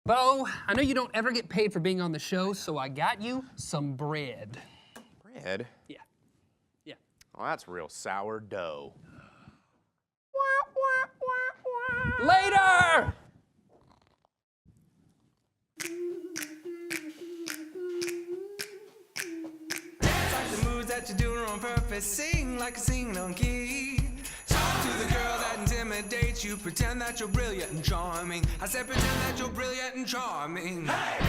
Bo, I know you don't ever get paid for being on the show, so I got you some bread. Bread? Yeah. Yeah. Oh, that's real sourdough. Later! Dance like the moves that you're doing on purpose. Sing like a singing on key. Talk to the girl that intimidates you. Pretend that you're brilliant and charming. I said pretend that you're brilliant and charming. Hey!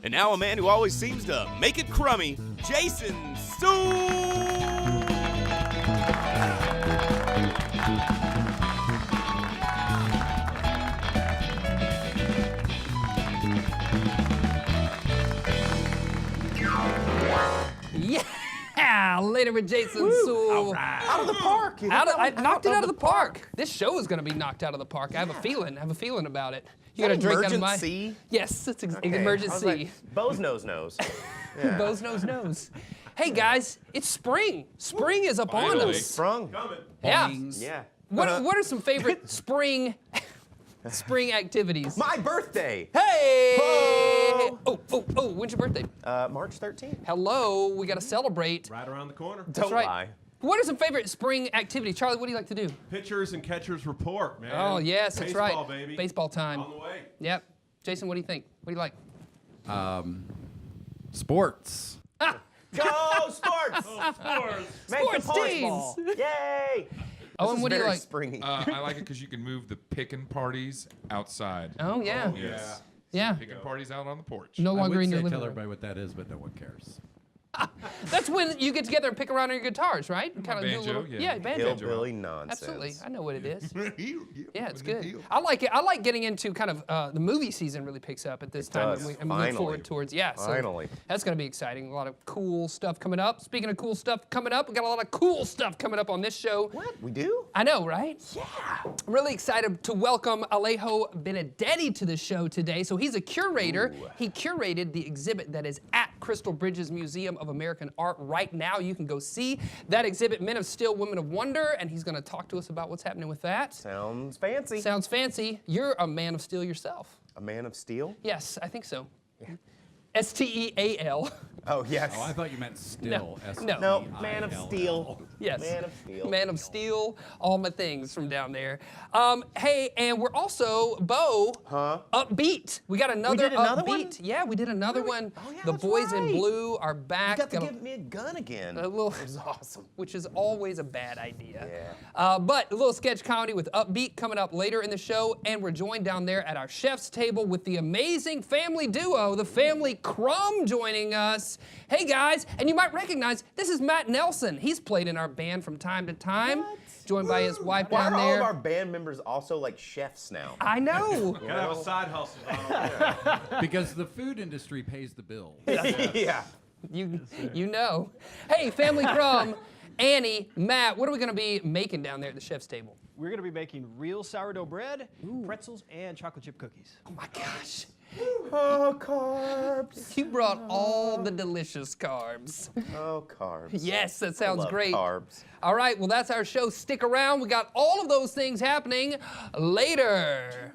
And now a man who always seems to make it crummy, Jason Suel. Yeah, later with Jason Suel. Out of the park. I knocked it out of the park. This show is gonna be knocked out of the park. I have a feeling about it. You gotta drink out of my. Emergency? Yes, it's Okay. emergency. Like, Bo's knows. Yeah. Bo's knows. Hey guys, it's spring. Spring is upon Finally. us. Sprung. Yeah. Yeah. What are some favorite spring activities? My birthday. Hey! Ho! Oh, when's your birthday? March 13th. Hello, we gotta celebrate. Right around the corner. Don't right. lie. What are some favorite spring activities? Charlie, what do you like to do? Pitchers and catchers report, man. Oh, yes, that's right. Baseball, baby. Baseball time. On the way. Yep. Jason, what do you think? What do you like? Sports. Ah! Go sports! Sports. Make Sports the points teams! ball. Yay! Oh, This and is what do you very like? Springy. I like it because you can move the pickin' parties outside. Oh, yeah. Oh, yeah. Yeah. Pickin' parties out on the porch. No I longer would in your say living tell room. everybody what that is, but no one cares. That's when you get together and pick around on your guitars, right? Kind of do a banjo, little, yeah. banjo. Hillbilly nonsense. Absolutely, I know what it is. Yeah, it's Big good. deal. I like it. I like getting into kind of the movie season really picks up at this time, does, and we look finally. forward towards. Yeah, so Finally. that's going to be exciting. A lot of cool stuff coming up. Speaking of cool stuff coming up, we got a lot of cool stuff coming up on this show. What? We do? I know, right? Yeah. I'm really excited to welcome Alejo Benedetti to the show today. So he's a curator. Ooh. He curated the exhibit that is at Crystal Bridges Museum of American Art right now. You can go see that exhibit, Men of Steel, Women of Wonder, and he's going to talk to us about what's happening with that. Sounds fancy. Sounds fancy. You're a man of steel yourself. A man of steel? Yes, I think so. S-T-E-A-L. Oh, yes. Oh, I thought you meant still. No. No, man of steel. Yes. Man of steel. Man of Steel, all my things from down there. Hey, and we're also, Bo, Upbeat. We got another did another Upbeat. one? Yeah, we did another one. Oh, yeah, the that's Boys in right. Blue are back. You got to Got a- give me a gun again. a little, It was awesome. which is always a bad idea. Yeah. But a little sketch comedy with Upbeat coming up later in the show, and we're joined down there at our chef's table with the amazing family duo, the Family Crumb, joining us. Hey guys, and you might recognize this is Matt Nelson. He's played in our band from time to time, joined by his wife Why down are all there. of our band members also like chefs now? I know. Gotta have a side hustle. I don't know. Because the food industry pays the bill. Yeah. You know. Hey, Family Crumb, Annie, Matt, what are we gonna be making down there at the chef's table? We're going to be making real sourdough bread, pretzels, and chocolate chip cookies. Oh my gosh. Oh, carbs. You brought all the delicious carbs. Oh, carbs. Yes, that sounds Love great. Carbs. All right, well, that's our show. Stick around. We got all of those things happening later.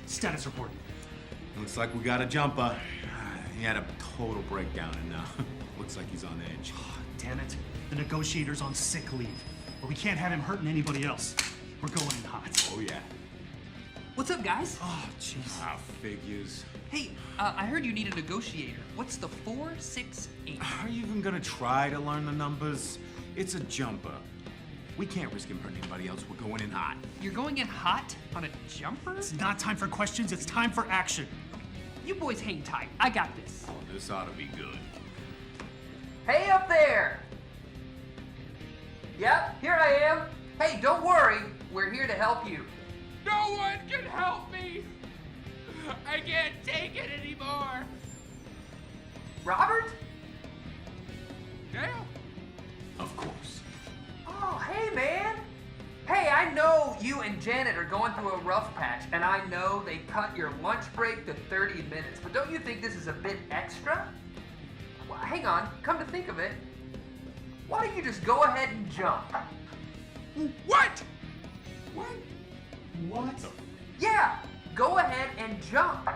Status report. Looks like we got a jumper. He had a total breakdown and looks like he's on edge. Damn it. The negotiator's on sick leave. But we can't have him hurting anybody else. We're going in hot. Oh, yeah. What's up, guys? Oh, jeez. Ah, figures. Hey, I heard you need a negotiator. What's the 468? Are you even gonna try to learn the numbers? It's a jumper. We can't risk him hurting anybody else. We're going in hot. You're going in hot on a jumper? It's not time for questions, it's time for action. You boys hang tight. I got this. Oh, this ought to be good. Hey up there! Yep, here I am. Hey, don't worry. We're here to help you. No one can help me. I can't take it anymore. Robert? Yeah. Of course. Oh, hey, man. Hey, I know you and Janet are going through a rough patch, and I know they cut your lunch break to 30 minutes, but don't you think this is a bit extra? Well, hang on, come to think of it, why don't you just go ahead and jump? What? What? Yeah, go ahead and jump.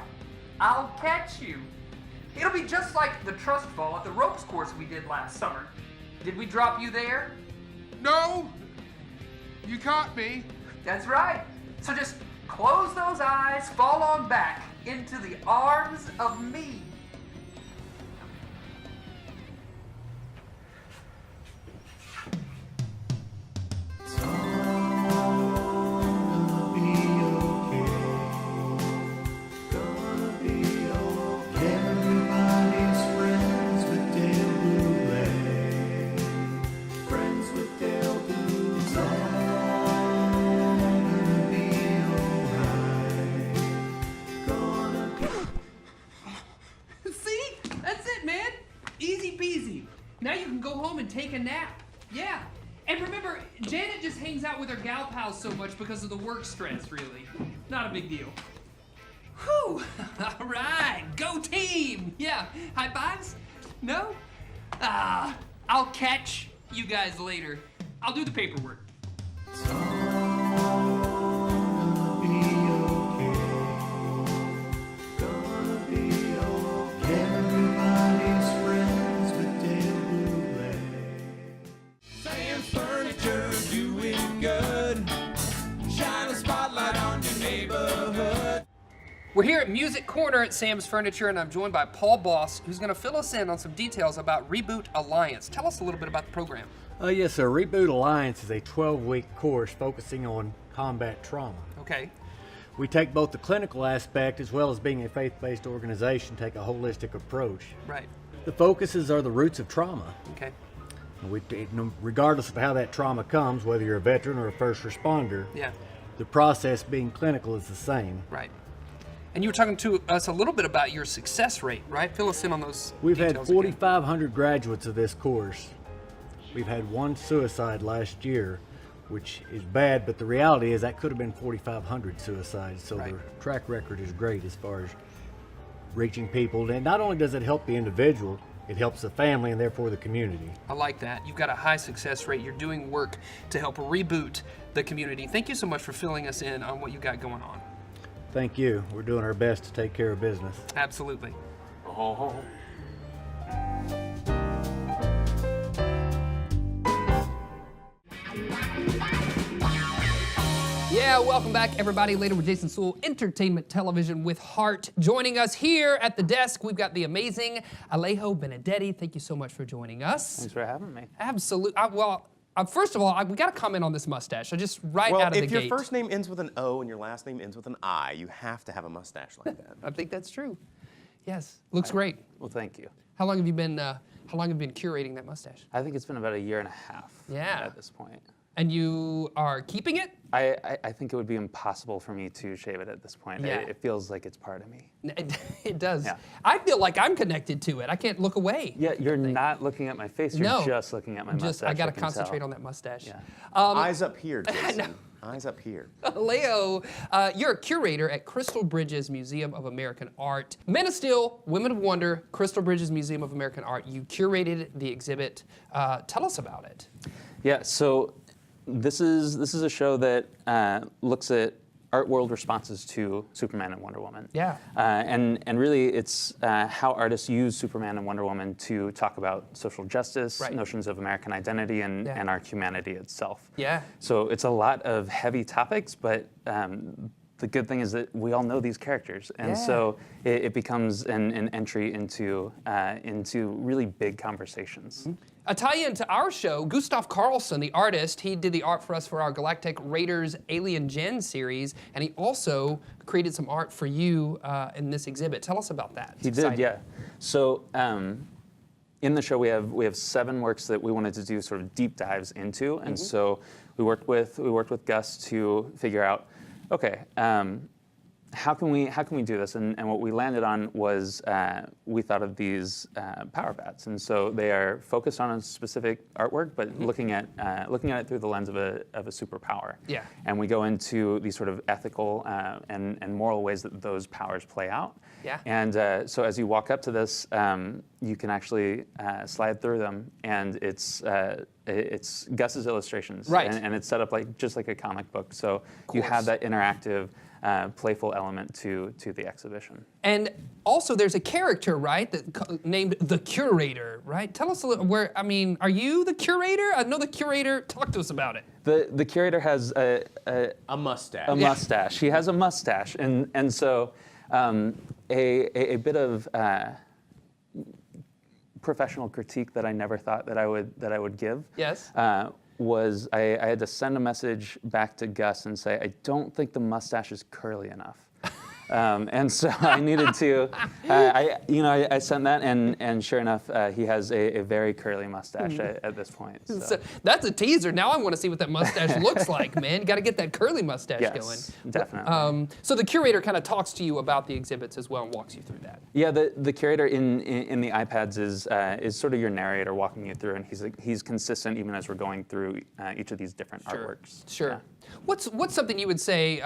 I'll catch you. It'll be just like the trust fall at the ropes course we did last summer. Did we drop you there? No. You caught me. That's right. So just close those eyes, fall on back into the arms of me. See? That's it, man. Easy peasy. Now you can go home and take a nap. Yeah. And remember, Janet just hangs out with her gal pals so much because of the work stress, really. Not a big deal. Whew. All right. Go team. Yeah. High fives? No? I'll catch you guys later. I'll do the paperwork. Sam's Furniture doing good. Shine a spotlight on your neighborhood. We're here at Music Corner at Sam's Furniture, and I'm joined by Paul Boss, who's going to fill us in on some details about Reboot Alliance. Tell us a little bit about the program. Yes, sir. Reboot Alliance is a 12-week course focusing on combat trauma. Okay. We take both the clinical aspect as well as being a faith-based organization, take a holistic approach. Right. The focuses are the roots of trauma. Okay. Regardless of how that trauma comes, whether you're a veteran or a first responder, Yeah. the process being clinical is the same. Right. And you were talking to us a little bit about your success rate, right? Fill us in on those We've had details again. 4,500 graduates of this course. We've had one suicide last year, which is bad, but the reality is that could have been 4,500 suicides. So Right. the track record is great as far as reaching people. And not only does it help the individual, it helps the family and therefore the community. I like that. You've got a high success rate. You're doing work to help reboot the community. Thank you so much for filling us in on what you got going on. Thank you. We're doing our best to take care of business. Absolutely. Yeah, welcome back, everybody. Later with Jason Suel, Entertainment Television with Heart. Joining us here at the desk, we've got the amazing Alejo Benedetti. Thank you so much for joining us. Thanks for having me. Absolutely. First of all, we got to comment on this mustache. I just out of the gate. If your first name ends with an O and your last name ends with an I, you have to have a mustache like that. I think that's true. Yes, looks great. Well, thank you. How long have you been curating that mustache? I think it's been about 1.5 years Yeah. at this point. And you are keeping it? I think it would be impossible for me to shave it at this point. Yeah. It feels like it's part of me. It does. Yeah. I feel like I'm connected to it. I can't look away. Yeah, you're not looking at my face. You're No. just looking at my mustache. I got to can concentrate tell. on that mustache. Yeah. Eyes up here, Jason. Eyes up here. Leo, you're a curator at Crystal Bridges Museum of American Art. Men of Steel, Women of Wonder, Crystal Bridges Museum of American Art. You curated the exhibit. Tell us about it. Yeah. So this is a show that looks at art world responses to Superman and Wonder Woman. Yeah. And really it's how artists use Superman and Wonder Woman to talk about social justice, Right. notions of American identity, and Yeah. our humanity itself. Yeah. So it's a lot of heavy topics, but the good thing is that we all know these characters, and Yeah. so it becomes an entry into really big conversations. A tie-in to our show, Gustav Carlson, the artist, he did the art for us for our Galactic Raiders Alien Gen series, and he also created some art for you in this exhibit. Tell us about that. He did, yeah. So in the show, we have 7 works that we wanted to do sort of deep dives into, and so we worked with Gus to figure out, okay, how can we do this? And what we landed on was we thought of these power bats, and so they are focused on a specific artwork, but looking at it through the lens of a superpower. Yeah. And we go into these sort of ethical and moral ways that those powers play out. Yeah. And so as you walk up to this, you can actually slide through them, and it's Gus's illustrations, right? And it's set up just like a comic book, so you have that interactive, playful element to the exhibition. And also, there's a character, right, named the Curator, right? Tell us a little. Are you the Curator? I know the Curator. Talk to us about it. The Curator has a mustache. A mustache. He has a mustache, and so a bit of professional critique that I never thought that I would give. Yes. Was I had to send a message back to Gus and say, I don't think the mustache is curly enough. And so I needed to, I sent that, and sure enough, he has a very curly mustache at this point. So that's a teaser. Now I want to see what that mustache looks like, man. Got to get that curly mustache going. Yes, definitely. So the Curator kind of talks to you about the exhibits as well and walks you through that. Yeah, the Curator in the iPads is sort of your narrator walking you through, and he's consistent even as we're going through each of these different artworks. Sure. Yeah. What's something you would say,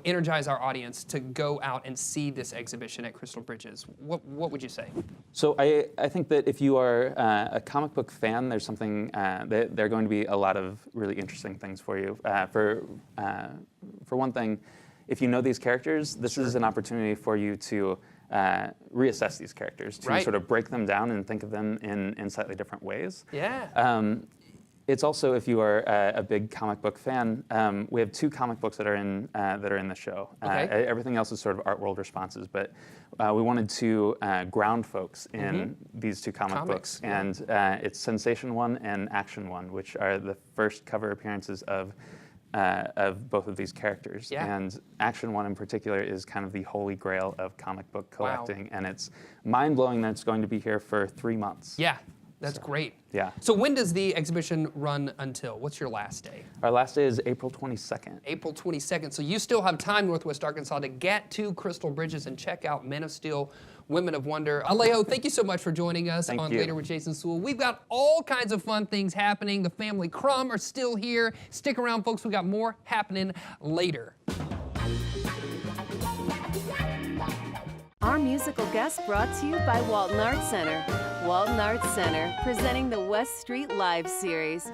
energize our audience to go out and see this exhibition at Crystal Bridges? What would you say? So I think that if you are a comic book fan, there's something there are going to be a lot of really interesting things for you. For one thing, if you know these characters, this is an opportunity for you to reassess these characters, to sort of break them down and think of them in slightly different ways. Yeah. It's also, if you are a big comic book fan, we have 2 comic books that are in the show. Okay. Everything else is sort of art world responses, but we wanted to ground folks in these 2 comics books, and it's Sensation 1 and Action 1, which are the first cover appearances of both of these characters. Yeah. And Action 1 in particular is kind of the holy grail of comic book collecting, and it's mind-blowing that it's going to be here for 3 months. Yeah. That's great. Yeah. So when does the exhibition run until? What's your last day? Our last day is April 22nd. April 22nd. So you still have time, Northwest Arkansas, to get to Crystal Bridges and check out Men of Steel, Women of Wonder. Alejo, thank you so much for joining us on Later with Jason Suel. We've got all kinds of fun things happening. The Family Crumb are still here. Stick around, folks. We got more happening later. Our musical guest brought to you by Walton Arts Center. Walton Arts Center, presenting the West Street Live series.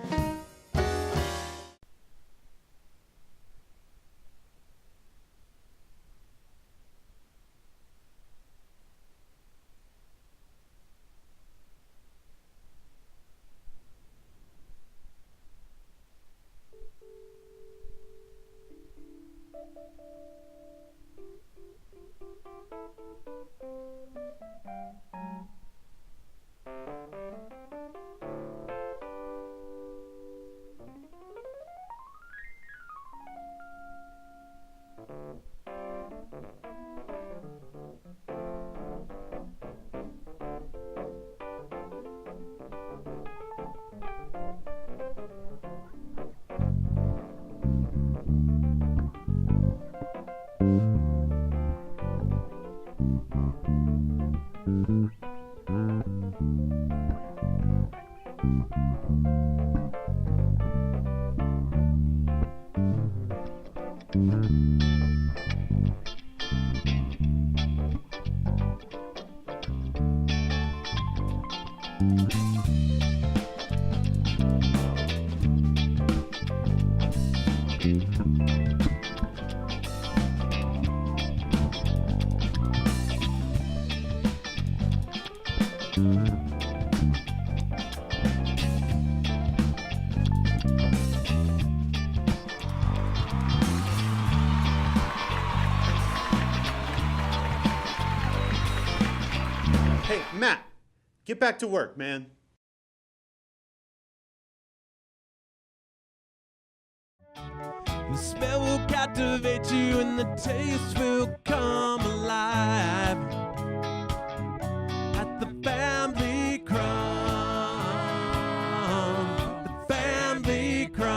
Hey, Matt, get back to work, man. The smell will captivate you and the taste will come alive at the Family Crumb. The Family Crumb.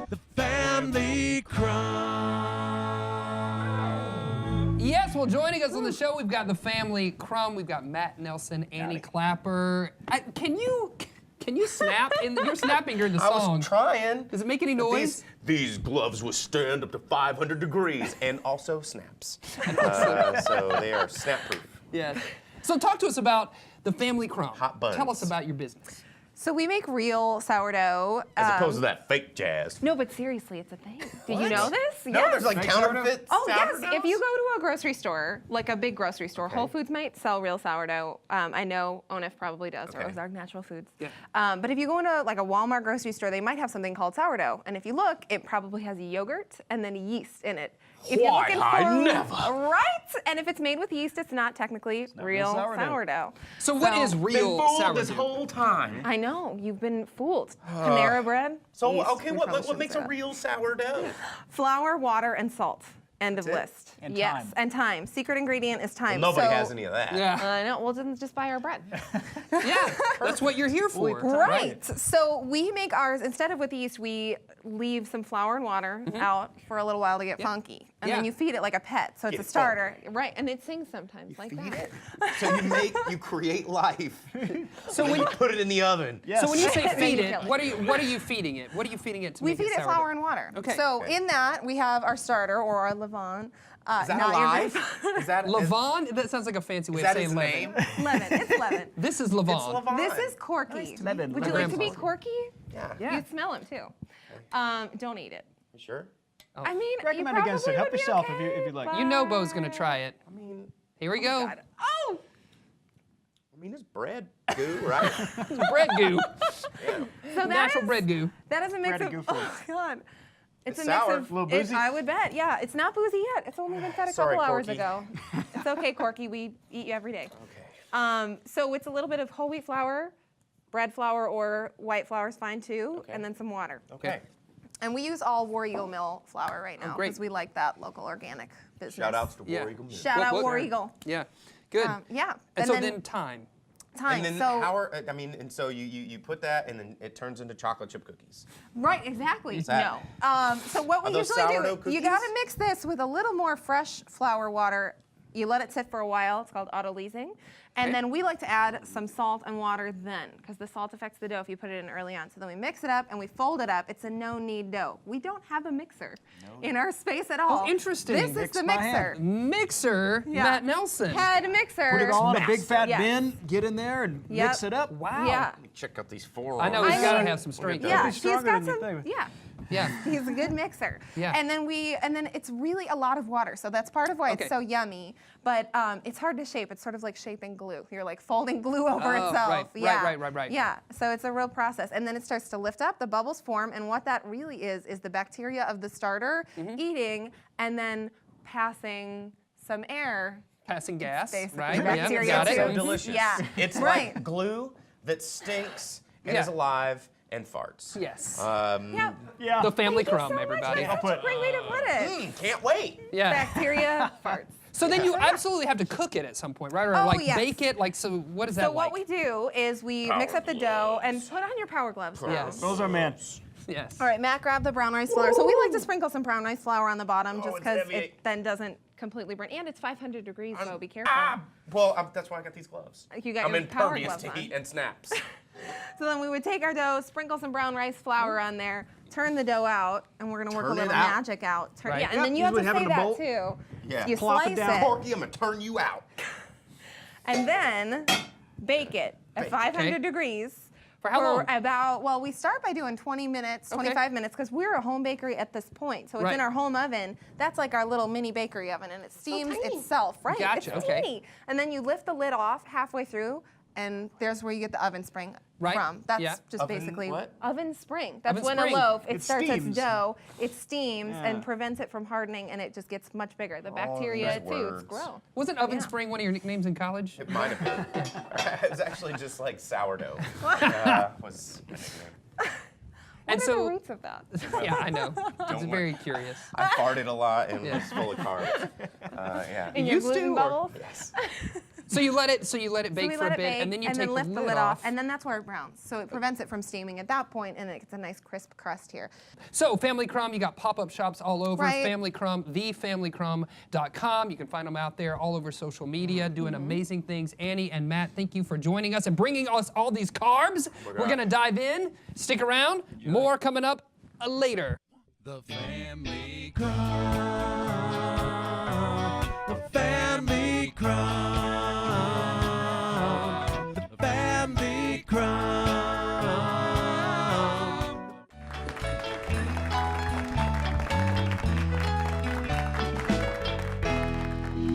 The Family Crumb. Yes, well, joining us on the show, we've got the Family Crumb. We've got Matt Nelson, Annie Clapper. Can you snap? You're snapping during the song. I was trying. Does it make any noise? These gloves will stand up to 500 degrees and also snaps. So they are snap proof. Yes. So talk to us about the Family Crumb. Hot buns. Tell us about your business. So we make real sourdough. As opposed to that fake jazz. No, but seriously, it's a thing. Did you know this? No, Yes. there's like counterfeit Oh, yes. sourdoughs? If you go to a grocery store, like a big grocery store, Whole Foods might sell real sourdough. I know ONIF probably does, or Ozark Natural Foods. Yeah. But if you go into like a Walmart grocery store, they might have something called sourdough. And if you look, it probably has yogurt and then yeast in it. If you're Why, looking I for, never. Right? And if it's made with yeast, it's not technically real sourdough. So what is real Been fooled sourdough? this whole time. I know, you've been fooled. Panera bread. So, yeast, okay, we what probably makes shouldn't a say real sourdough? that. Flour, water, and salt. End of That's it? list. And yes, time. and time. Secret ingredient is time. Well, nobody So- has any of that. Yeah. I know. Well, then just buy our bread. Yeah, that's what you're here for. Right. So we make ours, instead of with yeast, we leave some flour and water out for a little while to get funky. And then Yeah. you feed it like a pet. So it's Get a starter. Right. And it sings sometimes like that. So you create life. So when when you put it in the oven. Yes. So when you say Then feed you it, kill it. what are you feeding it? What are you feeding it to We make feed it sourdough? flour and water. Okay. So Okay. in that, we have our starter or our levain. Is that not your alive? green- Is that Levon? That sounds like a fancy way Is of that saying his leaven. name? Lemon. It's lemon. This is Levon. It's Levon. This is Corky. Lemon. Would you My like to be grandpa's. Corky? Yeah. Yeah. You'd smell him too. Don't eat it. You sure? I mean, Recommend you probably against it. Help would be yourself okay, if you'd like. You know Bo's gonna try it. I mean, Here we go. God. Oh! it's bread goo, right? It's bread goo. So Natural bread goo. That is a mix Bread of. goo Oh foods. God. It's It's a mix sour. of. A little boozy? I would bet. Yeah, it's not boozy yet. It's only been fed a Sorry, couple hours Corky. ago. It's okay, Corky. We eat you every day. Okay. So it's a little bit of whole wheat flour, bread flour, or white flour is fine too, Okay. and then some water. Okay. And we use all War Eagle mill flour right now great. because we like that local organic business. Shout outs to Yeah. War Eagle Mill. Shout out What- War Eagle. Yeah. Good. Yeah. and so then time. time. And then so and so you put that and then it turns into chocolate chip cookies. right, exactly. that- No. So what we Are those usually do, sourdough you cookies? gotta mix this with a little more fresh flour water. You let it sit for a while. It's called autolyzing. And then we like to add some salt and water then, because the salt affects the dough if you put it in early on. So then we mix it up and we fold it up. It's a no-knead dough. We don't have a mixer in our space at all. Oh, interesting. This is Mix the by mixer. hand. Mixer, Yeah. Matt Nelson. Head mixer. Put it all in a big fat Yes. bin, get in there and Yep. mix it up. Wow. Yeah. Check out these forearms. I know I he's got to mean- have some strength. Yeah, be he's stronger got than you some. think. Yeah. Yeah. He's a good mixer. Yeah. And then it's really a lot of water. So that's part of why Okay. it's so yummy. But it's hard to shape. It's sort of like shaping glue. You're like folding glue over Oh, itself. right, Yeah. right. Yeah. So it's a real process. And then it starts to lift up, the bubbles form, and what that really is the bacteria of the starter Mm-hmm. eating and then passing some air. Passing gas, Basically, right? bacteria yeah, got too. it. So delicious. Yeah. It's Right. like glue that stinks and Yeah. is alive and farts. Yes. Yeah. Yeah. The Family Thank you Crumb, so much. everybody. That's such a great way to put it. Can't wait. Yeah. Bacteria farts. So then you absolutely have to cook it at some point, right? Or Oh, like yes. bake it? Like, so what is that So like? what we do is we mix up the dough and put on your power gloves. now. Yes. Those are man. Yes. All right, Matt, grab the brown rice flour. So we like to sprinkle some brown rice flour on the bottom just it's because heavy. it then doesn't completely burn. And it's 500 degrees, so be careful. Well, that's why I got these gloves. You got I'm your power impervious gloves to on. heat and snaps. So then we would take our dough, sprinkle some brown rice flour on there, turn the dough out, and we're gonna work a Turn it little out. magic out. Right. Yeah, and Yep, then you have to usually have it say in a that bowl. too. Yeah. You Plop it slice down. it, Porky, I'm gonna turn you out. and then bake it at 500 Okay. degrees. For how long? About, well, we start by doing 20 minutes, 25 minutes, because we're a home bakery at this point. So it's Right. in our home oven. That's like our little mini bakery oven, and it steams tiny. itself, right? Gotcha, It's okay. teeny. And then you lift the lid off halfway through, and there's where you get the oven spring Right. from. That's Yeah. just Oven basically what? oven spring. That's Oven when spring. a loaf, it It starts its steams. dough, it steams Yeah. and prevents it from hardening, and it just gets much bigger. The bacteria, these too, words. it's grown. Wasn't Oven Yeah. Spring one of your nicknames in college? It might have been. It was actually just like sourdough. Was my nickname. And What are so, the roots of that? yeah, I know. It's Don't very worry. curious. I farted a lot and Yeah. was full of carbs. Yeah. In your gluten bubbles? Yes. So you let it bake So we for a let it bit, bake, and then you take lift the lid off. and then that's where it browns. So it prevents it from steaming at that point, and it gets a nice crisp crust here. So Family Crumb, you got pop-up shops all over. Right. Family Crumb, thefamilycrumb.com. You can find them out there all over social media, doing amazing things. Annie and Matt, thank you for joining us and bringing us all these carbs. We're gonna dive in. Stick around. More coming up later. The Family Crumb. The Family Crumb. The Family Crumb.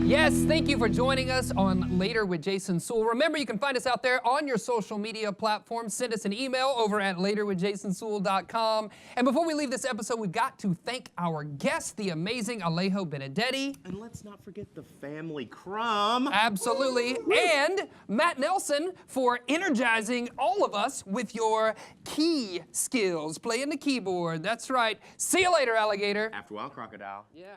Yes, thank you for joining us on Later with Jason Suel. Remember, you can find us out there on your social media platforms. Send us an email over at laterwithjasonsuel.com. And before we leave this episode, we've got to thank our guest, the amazing Alejo Benedetti. And let's not forget the Family Crumb. Absolutely. And Matt Nelson for energizing all of us with your key skills, playing the keyboard. That's right. See you later, alligator. After a while, crocodile. Yeah.